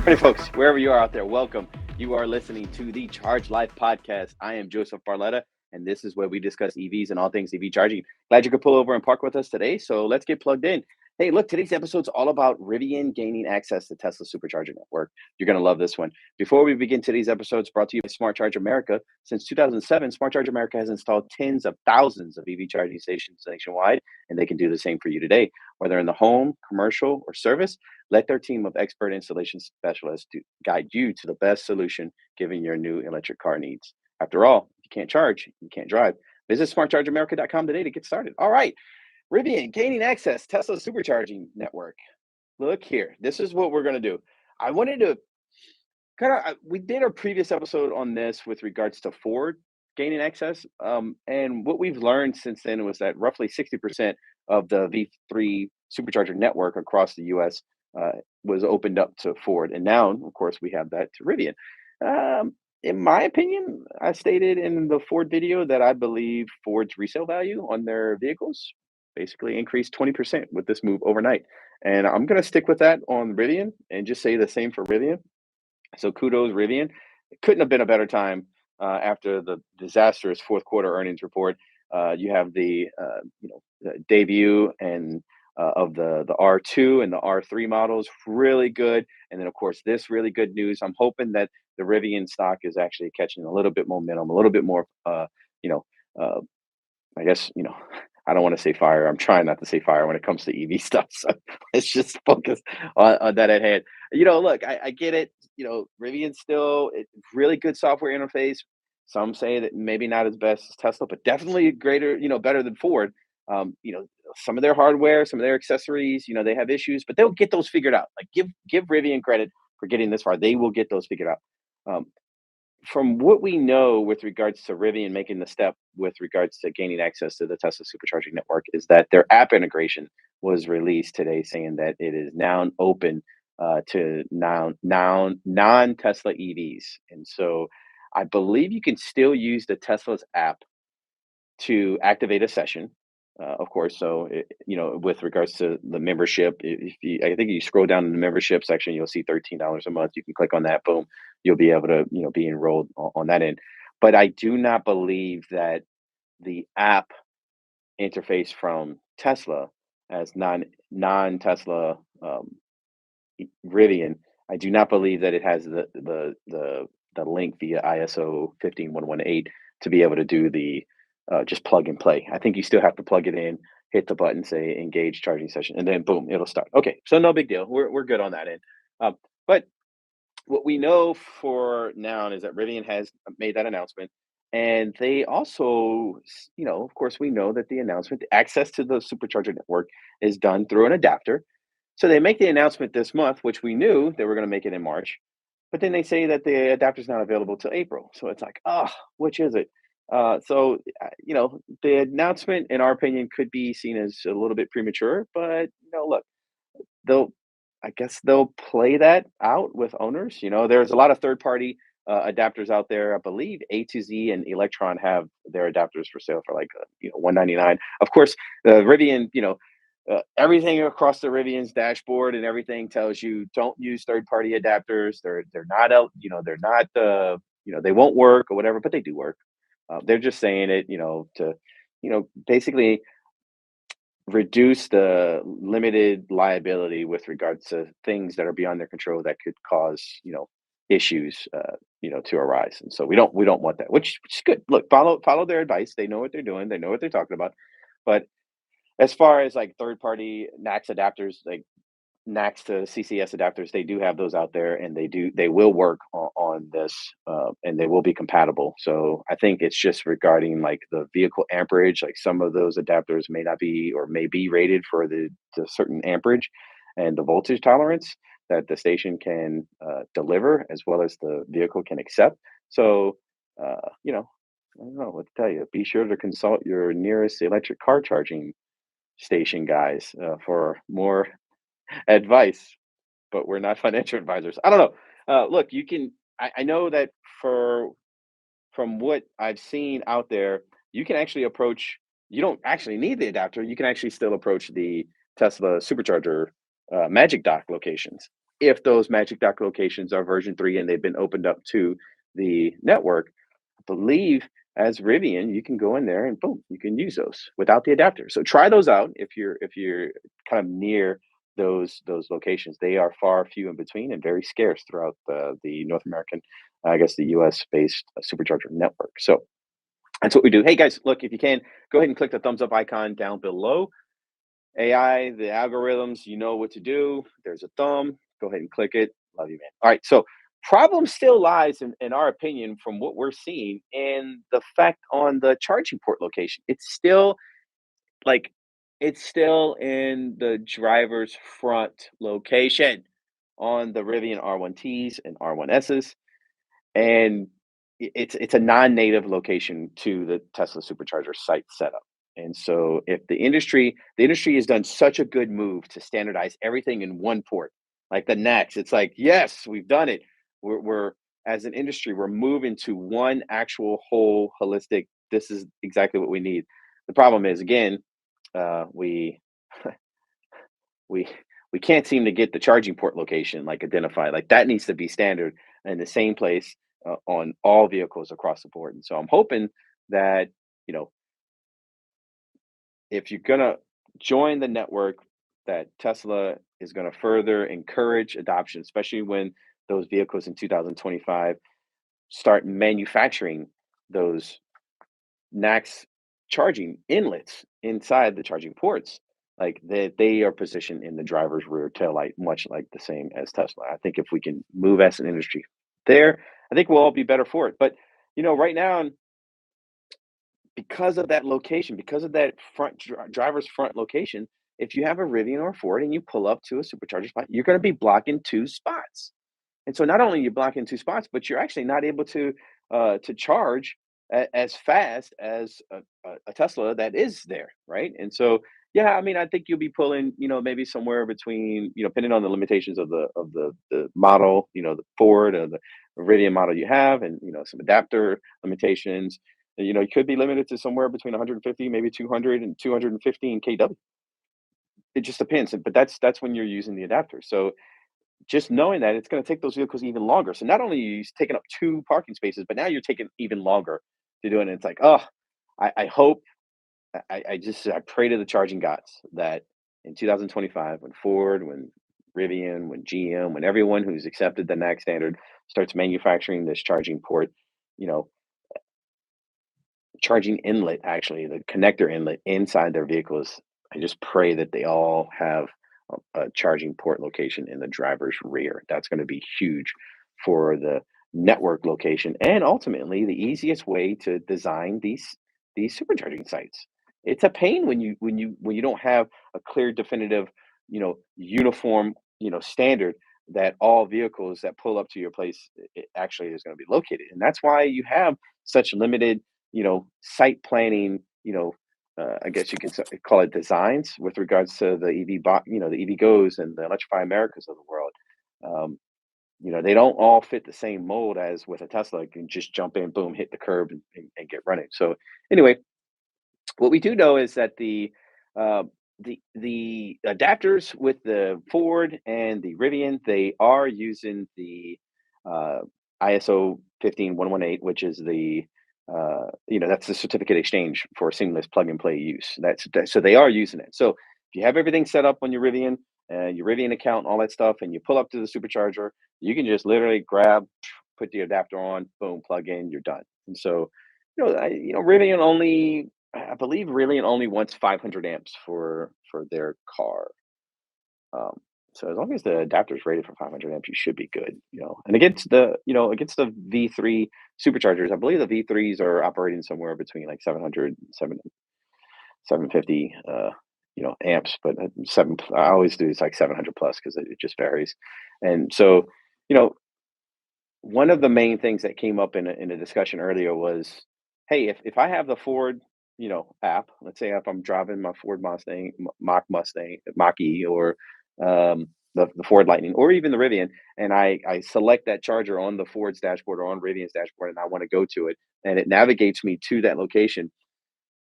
Alrighty, folks, wherever you are out there, welcome. You are listening to the Charge Life podcast. I am Joseph Barletta, and this is where we discuss EVs and all things EV charging. Glad you could pull over and park with us today. So let's get plugged in. Hey, look, today's episode is all about Rivian gaining access to Tesla Supercharger network. You're going to love this one. Before we begin today's episode, it's brought to you by Smart Charge America. Since 2007, Smart Charge America has installed tens of thousands of EV charging stations nationwide, and they can do the same for you today. Whether in the home, commercial, or service, let their team of expert installation specialists guide you to the best solution given your new electric car needs. After all, if you can't charge, you can't drive. Visit smartchargeamerica.com today to get started. All right. Rivian gaining access, Tesla supercharging network. Look here. This is what we're going to do. I wanted to we did our previous episode on this with regards to Ford gaining access. And what we've learned since then was that roughly 60% of the V3 supercharger network across the US was opened up to Ford. And now, of course, we have that to Rivian. In my opinion, I stated in the Ford video that I believe Ford's resale value on their vehicles basically increased 20% with this move overnight. And I'm going to stick with that on Rivian and just say the same for Rivian. So kudos, Rivian. It couldn't have been a better time after the disastrous fourth quarter earnings report. You have the debut and of the R2 and the R3 models, really good. And then, of course, this really good news. I'm hoping that the Rivian stock is actually catching a little bit momentum, a little bit more, you know, uh, I guess, I don't want to say fire. I'm trying not to say fire when it comes to EV stuff. So let's just focus on that at hand. Look, I get it. Rivian's still really good software interface. Some say that maybe not as best as Tesla, but definitely greater, better than Ford. Some of their hardware, some of their accessories, they have issues, but they'll get those figured out. Like give Rivian credit for getting this far. They will get those figured out. From what we know with regards to Rivian making the step with regards to gaining access to the Tesla supercharging network is that their app integration was released today, saying that it is now open to non-Tesla EVs. And so I believe you can still use the Tesla's app to activate a session. Of course, so with regards to the membership, I think you scroll down in the membership section, you'll see $13 a month. You can click on that, boom, you'll be able to be enrolled on that end. But I do not believe that the app interface from Tesla as non-Tesla Rivian. I do not believe that it has the link via ISO 15118 to be able to do the just plug and play. I think you still have to plug it in, hit the button, say engage charging session, and then boom, it'll start. Okay, so no big deal. We're good on that end. But what we know for now is that Rivian has made that announcement, and they also, of course, we know that the announcement, access to the supercharger network, is done through an adapter. So they make the announcement this month, which we knew they were going to make it in March, but then they say that the adapter is not available till April. So it's like, which is it? The announcement, in our opinion, could be seen as a little bit premature, but look, they'll, I guess they'll play that out with owners. There's a lot of third-party adapters out there. I believe A to Z and Electron have their adapters for sale for like $199. Of course, the Rivian, everything across the Rivian's dashboard and everything tells you don't use third-party adapters. They're not out. They're not. They won't work or whatever, but they do work. They're just saying it, to, basically reduce the limited liability with regards to things that are beyond their control that could cause, issues, to arise. And so we don't want that, which is good. Look, follow their advice. They know what they're doing. They know what they're talking about. But as far as like third party NACS adapters, like NACS to CCS adapters, they do have those out there, and they will work on this, and they will be compatible. So I think it's just regarding like the vehicle amperage. Like some of those adapters may not be or may be rated for the certain amperage and the voltage tolerance that the station can deliver, as well as the vehicle can accept. So I don't know what to tell you. Be sure to consult your nearest electric car charging station guys for more advice, but we're not financial advisors. I don't know. Look, you can. I know that from what I've seen out there, you can actually approach. You don't actually need the adapter. You can actually still approach the Tesla supercharger Magic Dock locations. if those Magic Dock locations are version 3 and they've been opened up to the network, I believe as Rivian, you can go in there and boom, you can use those without the adapter. So try those out if you're kind of near those locations. They are far few in between and very scarce throughout the North American, I guess the US based supercharger network. So that's what we do. Hey guys, look, if you can, go ahead and click the thumbs up icon down below. AI, the algorithms, you know what to do. There's a thumb. Go ahead and click it. Love you, man. All right. So, problem still lies, in our opinion, from what we're seeing, in the fact on the charging port location. Like, it's still in the driver's front location on the Rivian R1Ts and R1Ss, and it's a non-native location to the Tesla supercharger site setup. And so if the industry has done such a good move to standardize everything in one port, like the next, it's like, yes, we've done it. We're as an industry, we're moving to one actual whole holistic. This is exactly what we need. The problem is, again, we we we can't seem to get the charging port location like identified. Like that needs to be standard in the same place on all vehicles across the board. And so I'm hoping that, you know, if you're gonna join the network, that Tesla is going to further encourage adoption, especially when those vehicles in 2025 start manufacturing those NACS charging inlets inside the charging ports. Like they are positioned in the driver's rear tail light, much like the same as Tesla. I think if we can move as an industry there, I think we'll all be better for it. But right now, because of that location, because of that driver's front location, if you have a Rivian or a Ford and you pull up to a supercharger spot, you're going to be blocking two spots. And so not only are you blocking two spots, but you're actually not able to charge as fast as a Tesla that is there, right? And so yeah, I mean, I think you'll be pulling, maybe somewhere between, depending on the limitations of the model, the Ford or the Rivian model you have, and some adapter limitations. You could be limited to somewhere between 150, maybe 200 and 215 kW. It just depends, but that's when you're using the adapter. So just knowing that it's going to take those vehicles even longer. So not only are you taking up two parking spaces, but now you're taking even longer to do it. And it's like, oh, I hope, I pray to the charging gods that in 2025, when Ford, when Rivian, when GM, when everyone who's accepted the NAC standard starts manufacturing this charging port, you know, charging inlet, actually, the connector inlet inside their vehicles. I just pray that they all have a charging port location in the driver's rear. That's going to be huge for the network location and ultimately the easiest way to design these supercharging sites. It's a pain when you don't have a clear, definitive, uniform, standard that all vehicles that pull up to your place it actually is going to be located. And that's why you have such limited site planning, I guess you could call it designs with regards to the the EV goes and the electrify Americas of the world. Um, they don't all fit the same mold as with a Tesla. You can just jump in, boom, hit the curb and get running. So anyway, what we do know is that uh, the adapters with the Ford and the Rivian, they are using the uh, ISO 15118, which is that's the certificate exchange for seamless plug and play use. So they are using it. So if you have everything set up on your Rivian account, all that stuff, and you pull up to the supercharger, you can just literally grab, put the adapter on, boom, plug in, you're done. And so, Rivian only I believe Rivian only wants 500 amps for their car. Um, so as long as the adapter is rated for 500 amps, you should be good. And against the V3 superchargers, I believe the V3s are operating somewhere between like 700, 750, amps. But I always do it's like 700 plus because it just varies. And so, you know, one of the main things that came up in a discussion earlier was, hey, if I have the Ford, app, let's say if I'm driving my Ford Mustang, Mustang, Mach E, or the Ford Lightning, or even the Rivian, and I select that charger on the Ford's dashboard or on Rivian's dashboard, and I want to go to it, and it navigates me to that location.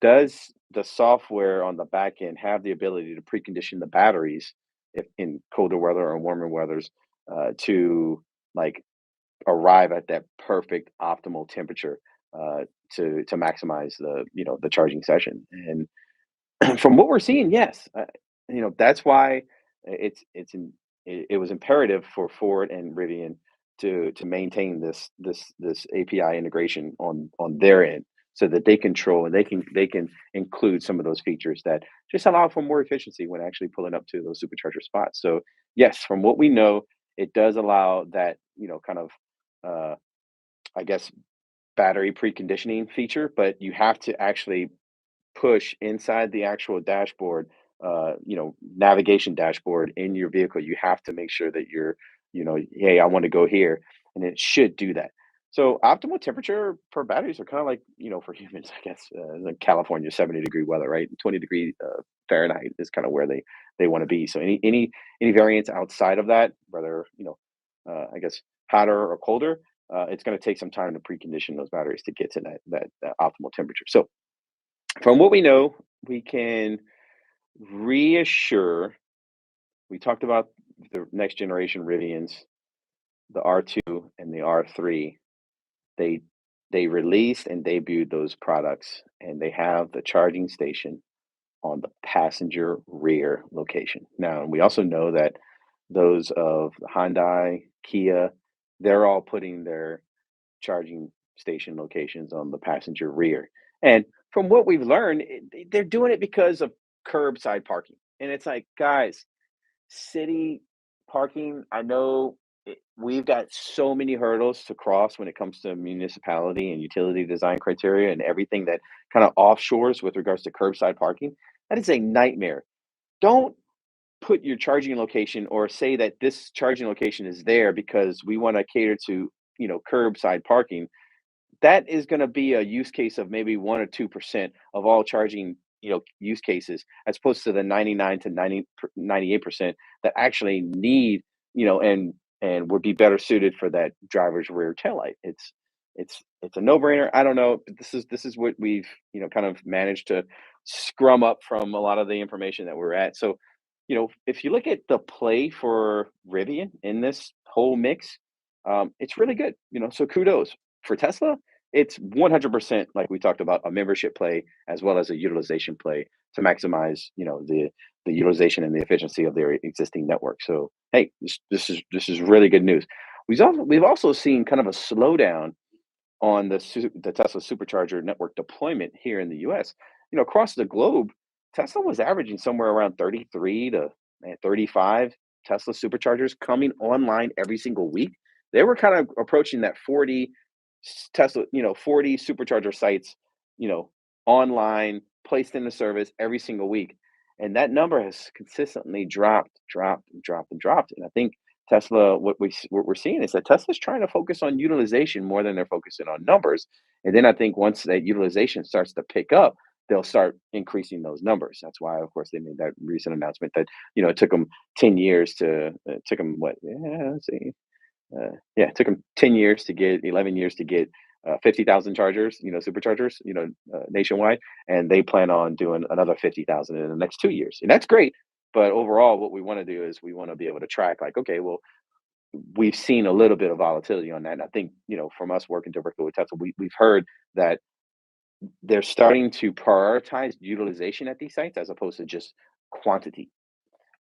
Does the software on the back end have the ability to precondition the batteries if in colder weather or warmer weathers to like arrive at that perfect optimal temperature uh, to maximize the charging session. And from what we're seeing, yes, that's why it was imperative for Ford and Rivian to maintain this API integration on their end, so that they control and they can include some of those features that just allow for more efficiency when actually pulling up to those supercharger spots. So yes, from what we know, it does allow that kind of uh, I guess battery preconditioning feature, but you have to actually push inside the actual dashboard, navigation dashboard in your vehicle. You have to make sure that hey, I want to go here, and it should do that. So optimal temperature for batteries are kind of like, for humans, I guess, like California, 70-degree weather, right? 20-degree Fahrenheit is kind of where they want to be. So any variance outside of that, whether I guess hotter or colder, it's going to take some time to precondition those batteries to get to that optimal temperature. So from what we know, we can reassure. We talked about the next generation Rivians, the R2 and the R3. They they released and debuted those products, and they have the charging station on the passenger rear location. Now, we also know that those of Hyundai, Kia, they're all putting their charging station locations on the passenger rear. And from what we've learned, they're doing it because of curbside parking. And it's like, guys, city parking, I know we've got so many hurdles to cross when it comes to municipality and utility design criteria and everything that kind of offshores with regards to curbside parking. That is a nightmare. Don't put your charging location or say that this charging location is there because we want to cater to curbside parking. That is going to be a use case of maybe 1 or 2% of all charging use cases, as opposed to the 99 to 98% that actually need and would be better suited for that driver's rear taillight. It's a no-brainer. I don't know, but this is what we've kind of managed to scrum up from a lot of the information that we're at. So if you look at the play for Rivian in this whole mix, it's really good. So kudos for Tesla. It's 100%, like we talked about, a membership play as well as a utilization play to maximize, the utilization and the efficiency of their existing network. So, hey, this is really good news. We've also seen kind of a slowdown on the Tesla Supercharger network deployment here in the US. Across the globe, Tesla was averaging somewhere around 33 to 35 Tesla Superchargers coming online every single week. They were kind of approaching that 40 Tesla, 40 Supercharger sites, you know, online, placed in the service every single week. And that number has consistently dropped. And I think Tesla, what we're seeing is that Tesla's trying to focus on utilization more than they're focusing on numbers. And then I think once that utilization starts to pick up, they'll start increasing those numbers. That's why, of course, they made that recent announcement that it took them 10 years to it took them what? Yeah, let's see, yeah, it took them 10 years to get 11 years to get 50,000 chargers, superchargers, nationwide, and they plan on doing another 50,000 in the next 2 years, and that's great. But overall, what we want to do is we want to be able to track, like, okay, well, we've seen a little bit of volatility on that. And I think, from us working directly with Tesla, we've heard that they're starting to prioritize utilization at these sites as opposed to just quantity.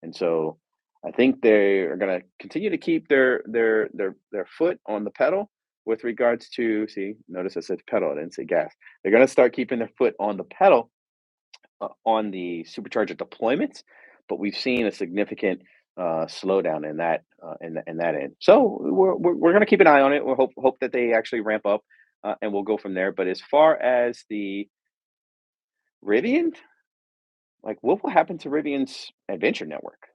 And so I think they are going to continue to keep their foot on the pedal with regards to, see, notice I said pedal, I didn't say gas. They're going to start keeping their foot on the pedal on the supercharger deployments, but we've seen a significant slowdown in that end. So we're going to keep an eye on it. We'll hope that they actually ramp up, and we'll go from there. But as far as the Rivian, like, what will happen to Rivian's Adventure Network?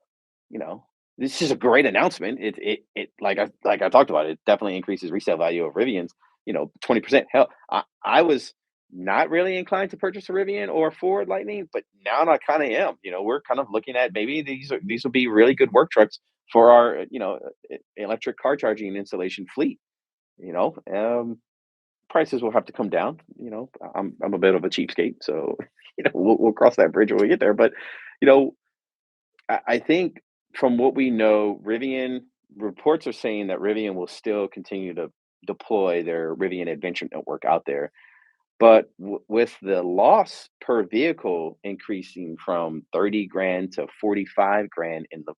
You know, this is a great announcement. It like I talked about, it definitely increases resale value of Rivians, 20%. Hell, I was not really inclined to purchase a Rivian or a Ford Lightning, but now I kind of am. We're kind of looking at maybe these will be really good work trucks for our electric car charging and installation fleet. You know, prices will have to come down. I'm a bit of a cheapskate, so we'll cross that bridge when we get there. But you know, I think from what we know, Rivian, reports are saying that Rivian will still continue to deploy their Rivian Adventure Network out there. But with the loss per vehicle increasing from 30 grand to 45 grand in the,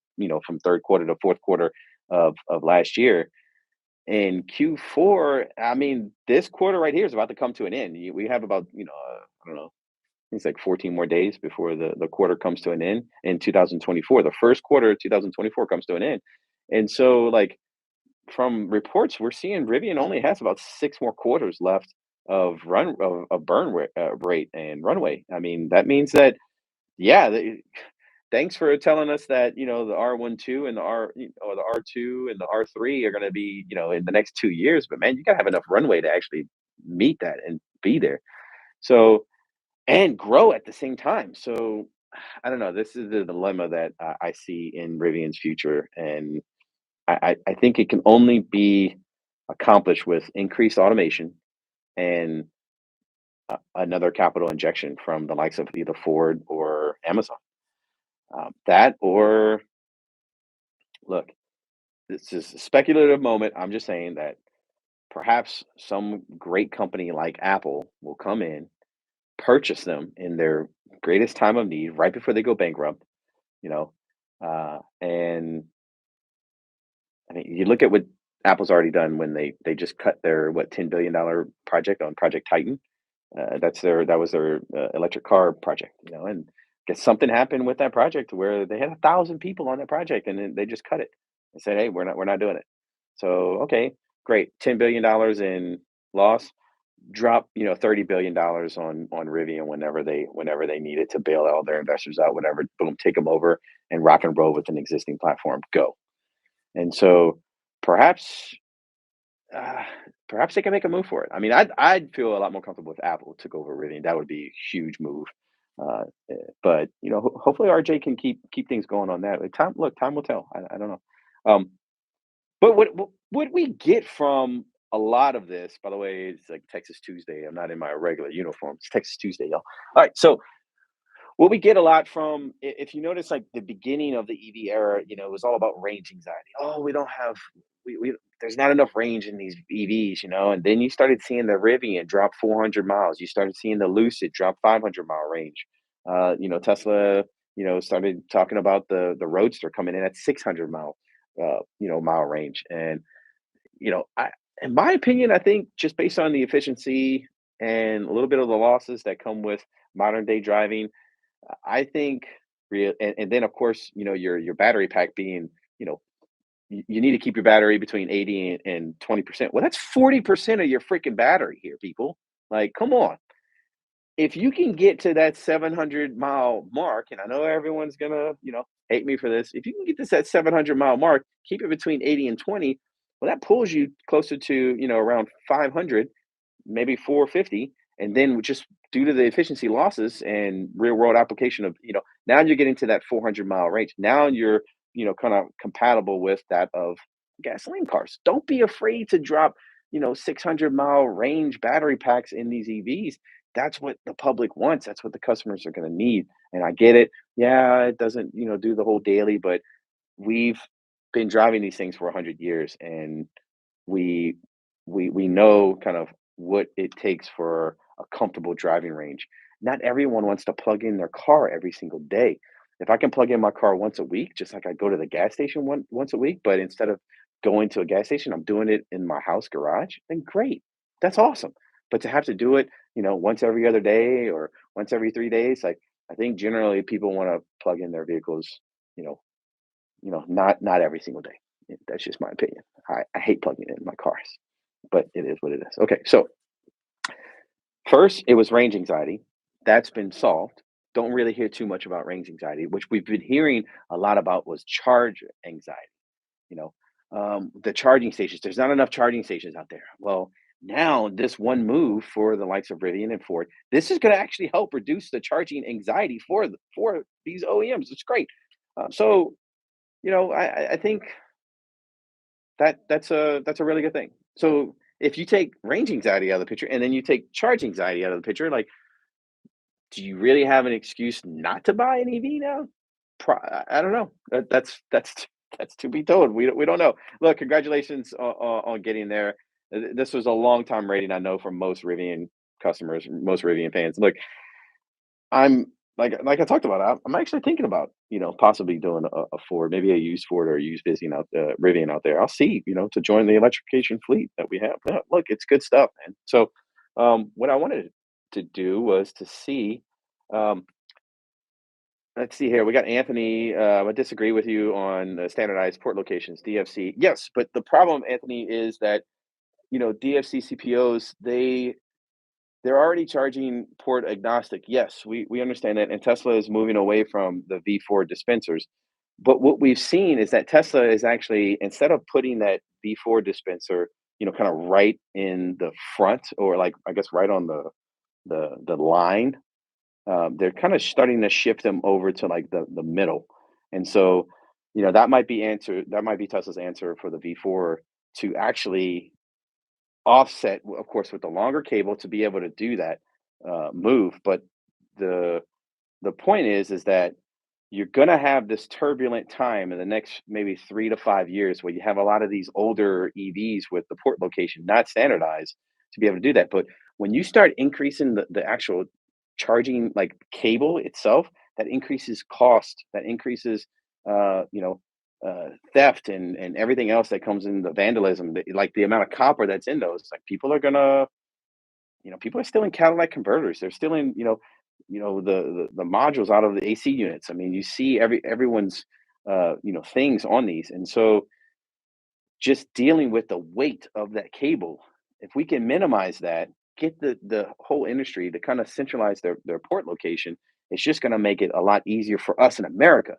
from third quarter to fourth quarter of last year, in Q4, I mean, this quarter right here is about to come to an end. We have about, I don't know, it's like 14 more days before the quarter comes to an end in 2024. The first quarter of 2024 comes to an end. And so, like, from reports, we're seeing Rivian only has about 6 more quarters left of burn rate and runway. I mean, that means that, yeah, thanks for telling us that, the R12 and the or the R2 and the R3 are gonna be, in the next 2 years, but man, you gotta have enough runway to actually meet that and be there. So and grow at the same time. So I don't know. This is the dilemma that I see in Rivian's future, and I think it can only be accomplished with increased automation and another capital injection from the likes of either Ford or Amazon. That or look, this is a speculative moment. I'm just saying that perhaps some great company like Apple will come in, purchase them in their greatest time of need, right before they go bankrupt. You know, and I mean, you look at what Apple's already done when they just cut their what $10 billion project on Project Titan. That was their electric car project, and guess something happened with that project where they had 1,000 people on that project, and then they just cut it and said, "Hey, we're not doing it." So okay, great, $10 billion in loss. Drop $30 billion on Rivian whenever they need it to bail all their investors out, whatever. Boom, take them over and rock and roll with an existing platform. Go. And so perhaps uh, perhaps they can make a move for it. I mean, I'd feel a lot more comfortable if Apple took over Rivian. That would be a huge move. But hopefully RJ can keep things going on that. Like, time will tell. I don't know. Um, but what we get from a lot of this, by the way, it's like Texas Tuesday. I'm not in my regular uniform. It's Texas Tuesday, y'all. All right, so what we get a lot from, if you notice, like the beginning of the EV era, it was all about range anxiety. Oh, we don't have, we there's not enough range in these EVs, and then you started seeing the Rivian drop 400 miles. You started seeing the Lucid drop 500-mile range. Tesla, started talking about the Roadster coming in at 600-mile, mile range. And I, in my opinion, I think just based on the efficiency and a little bit of the losses that come with modern day driving, I think real and then of course, your battery pack being, you need to keep your battery between 80 and 20%. Well, that's 40% of your freaking battery here, people. Like, come on. If you can get to that 700-mile mark, and I know everyone's gonna, hate me for this. If you can get to that 700-mile mark, keep it between 80 and 20, well, that pulls you closer to, around 500, maybe 450, and then just due to the efficiency losses and real world application of, now you're getting to that 400-mile range. Now you're, kind of compatible with that of gasoline cars. Don't be afraid to drop, 600-mile range battery packs in these EVs. That's what the public wants. That's what the customers are going to need. And I get it. Yeah, it doesn't, do the whole daily, but we've been driving these things for 100 years, and we we know kind of what it takes for a comfortable driving range. Not everyone wants to plug in their car every single day. If I can plug in my car once a week, just like I go to the gas station once a week, but instead of going to a gas station, I'm doing it in my house garage, then great. That's awesome. But to have to do it, once every other day or once every 3 days, like I think generally people want to plug in their vehicles, you know, not every single day. That's just my opinion. I hate plugging in my cars, but it is what it is. Okay, so first it was range anxiety. That's been solved. Don't really hear too much about range anxiety, which we've been hearing a lot about was charge anxiety. You know, the charging stations. There's not enough charging stations out there. Well, now this one move for the likes of Rivian and Ford, this is going to actually help reduce the charging anxiety for these OEMs. It's great. So I think that's a really good thing. So if you take range anxiety out of the picture and then you take charge anxiety out of the picture, like, do you really have an excuse not to buy an EV now? I don't know. That's That's to be told. We don't know. Look, congratulations on getting there. This was a long time rating, I know, from most Rivian customers, most Rivian fans. Look, I'm like I talked about. I'm actually thinking about possibly doing a Ford, maybe a used Ford or a used Rivian out there. I'll see to join the electrification fleet that we have. Yeah, look, it's good stuff, man. So, what I wanted to do was to see. Um, let's see here. We got Anthony. I disagree with you on the standardized port locations, DFC. Yes, but the problem, Anthony, is that DFC CPOs they're already charging port agnostic. Yes, we understand that, and Tesla is moving away from the V4 dispensers. But what we've seen is that Tesla is actually, instead of putting that V4 dispenser, kind of right in the front, or like I guess right on the line, they're kind of starting to shift them over to like the middle. And so, that might be Tesla's answer for the V4 to actually offset, of course, with the longer cable to be able to do that move. But the the point is that you're going to have this turbulent time in the next maybe 3 to 5 years where you have a lot of these older EVs with the port location not standardized to be able to do that. But when you start increasing the actual charging like cable itself, that increases cost, that increases theft and everything else that comes in the vandalism, like the amount of copper that's in those. Like people are still in Cadillac converters. They're still in, the modules out of the AC units. I mean, you see everyone's, things on these, and so just dealing with the weight of that cable, if we can minimize that, get the whole industry to kind of centralize their port location, it's just going to make it a lot easier for us in America.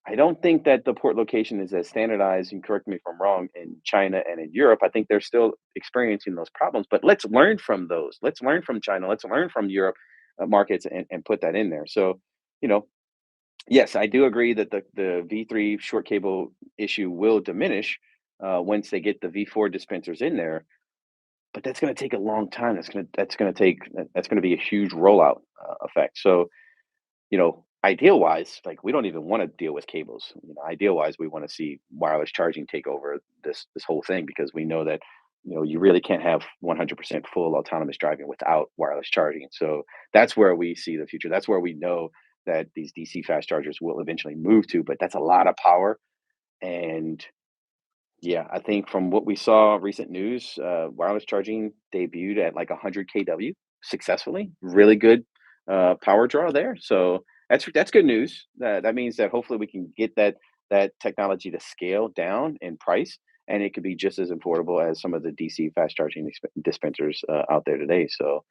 I don't think that the port location is as standardized, and correct me if I'm wrong, in China and in Europe. I think they're still experiencing those problems, but let's learn from those. Let's learn from China. Let's learn from Europe markets and put that in there. So, you know, yes, I do agree that the V3 short cable issue will diminish once they get the V4 dispensers in there, but that's going to take a long time. That's going to be a huge rollout effect. So, ideal wise, like we don't even want to deal with cables. Ideal wise, we want to see wireless charging take over this whole thing, because we know that you really can't have 100% full autonomous driving without wireless charging. So that's where we see the future. That's where we know that these DC fast chargers will eventually move to. But that's a lot of power, and yeah, I think from what we saw recent news, wireless charging debuted at like 100 kW successfully. Really good power draw there. So that's good news. That means that hopefully we can get that technology to scale down in price, and it could be just as affordable as some of the DC fast charging dispensers out there today. So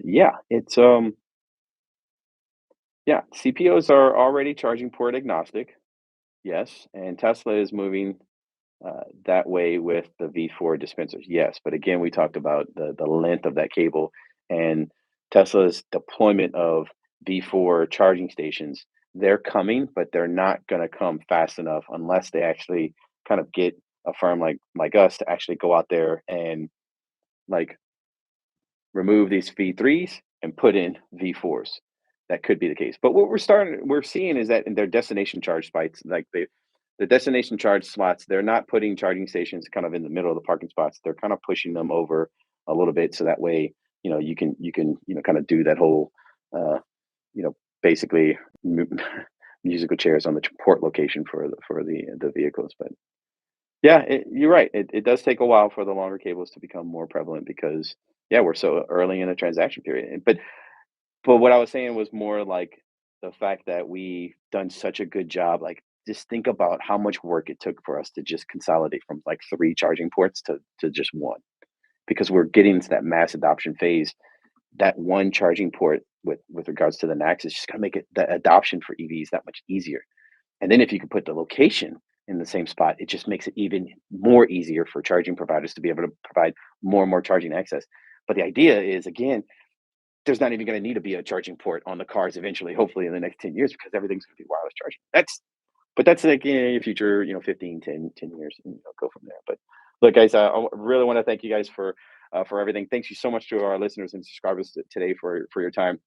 yeah, yeah, CPOs are already charging port agnostic. Yes, and Tesla is moving that way with the V4 dispensers. Yes, but again, we talked about the length of that cable, and Tesla's deployment of V4 charging stations. They're coming, but they're not going to come fast enough unless they actually kind of get a firm like us to actually go out there and like remove these V3s and put in V4s. That could be the case. But what we're seeing is that in their destination charge spikes, like the destination charge slots, they're not putting charging stations kind of in the middle of the parking spots. They're kind of pushing them over a little bit, so that way, you can kind of do that whole uh, basically musical chairs on the port location for the vehicles. But yeah, you're right. It does take a while for the longer cables to become more prevalent, because yeah, we're so early in the transaction period. But what I was saying was more like the fact that we done such a good job. Like, just think about how much work it took for us to just consolidate from like three charging ports to just one, because we're getting to that mass adoption phase. That one charging port with regards to the NACS is just gonna make it the adoption for EVs that much easier. And then if you could put the location in the same spot, it just makes it even more easier for charging providers to be able to provide more and more charging access. But the idea is, again, there's not even going to need to be a charging port on the cars eventually, hopefully in the next 10 years, because everything's going to be wireless charging. But that's like in your future, 15, 10 years, and go from there. But look, guys, I really want to thank you guys for everything. Thanks you so much to our listeners and subscribers today for your time.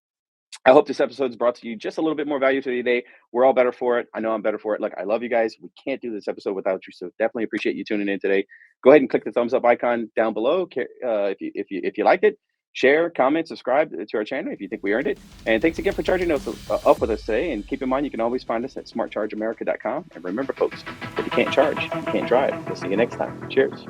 I hope this episode's brought to you just a little bit more value today. We're all better for it. I know I'm better for it. Look, I love you guys. We can't do this episode without you, so definitely appreciate you tuning in today. Go ahead and click the thumbs up icon down below if you liked it. Share, comment, subscribe to our channel if you think we earned it. And thanks again for charging up with us today. And keep in mind, you can always find us at smartchargeamerica.com. And remember, folks, if you can't charge, you can't drive. We'll see you next time. Cheers.